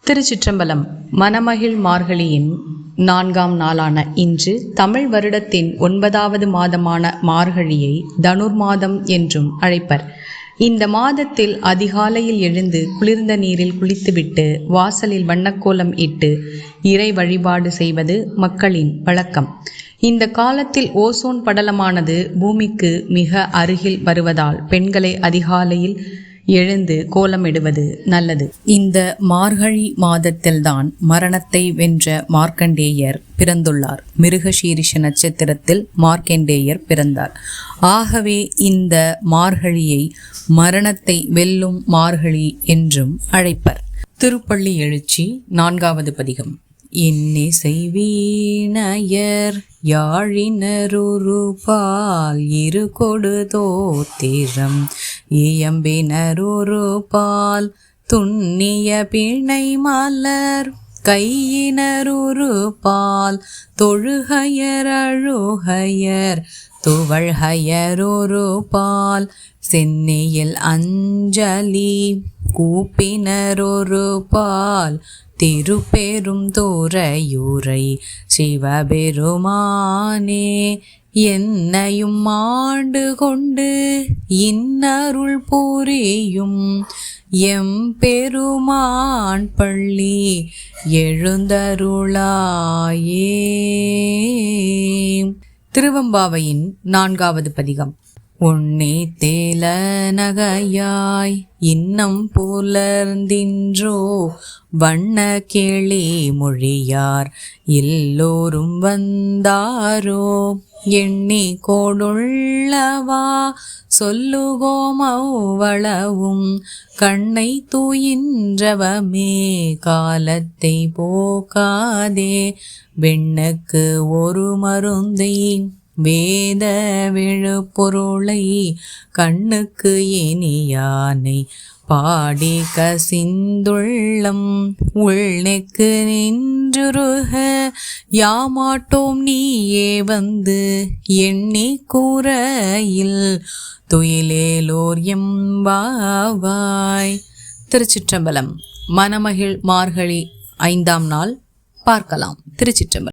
திருச்சிற்றம்பலம். மணமகிழ் மார்கழியின் 4ஆம் நாளான இன்று தமிழ் வருடத்தின் 9வது மாதமான மார்கழியை தனுர் மாதம் என்றும் அழைப்பர். இந்த மாதத்தில் அதிகாலையில் எழுந்து குளிர்ந்த நீரில் குளித்துவிட்டு வாசலில் வண்ணக்கோலம் இட்டு இறை வழிபாடு செய்வது மக்களின் வழக்கம். இந்த காலத்தில் ஓசோன் படலமானது பூமிக்கு மிக அருகில் வருவதால் பெண்களை அதிகாலையில் எழுந்து கோலமிடுவது நல்லது. இந்த மார்கழி மாதத்தில்தான் மரணத்தை வென்ற மார்க்கண்டேயர் பிறந்துள்ளார். மிருகசீரிஷ நட்சத்திரத்தில் மார்க்கண்டேயர் பிறந்தார். ஆகவே இந்த மார்கழியை மரணத்தை வெல்லும் மார்கழி என்றும் அழைப்பர். திருப்பள்ளி எழுச்சி 4வது பதிகம். இன்னிசை வீணையர் யாழினரொரு பால் இரு கொடு தோத்திரம் இயம்பினரொரு பால் துண்ணிய பிணை மலர் கையினரொரு பால் தொழுகையர் அழுகையர் துவழ்கையரொரு பால் சென்னியில் அஞ்சலி கூப்பினரொரு பால் திருப்பெரும் தோரையூரை சிவபெருமானே என்னையும் ஆண்டு கொண்டு இன்னருள் புரியும் எம்பெருமான் பள்ளி எழுந்தருளாயே. திருவெம்பாவையின் 4வது பதிகம். உன்னி தேல நகையாய் இன்னம் புலர்ந்தின்றோ வண்ண கேளி மொழியார் எல்லோரும் வந்தாரோ எண்ணி கோடுள்ளவா சொல்லுகோமவ்வளவும் கண்ணை தூயின்றவமே காலத்தை போக்காதே வெண்ணுக்கு ஒரு மருந்தை வேத விழுப்பொருளை கண்ணுக்கு இனியானை பாடி கசிந்துள்ளம் உள்நெக்கு நின்றுருக யாமாட்டோம் நீயே வந்து எண்ணி கூரையில் துயிலேலோர் எம்பாவாய். திருச்சிற்றம்பலம். மணமகிழ் மார்கழி 5ஆம் நாள் பார்க்கலாம். திருச்சிற்றம்பலம்.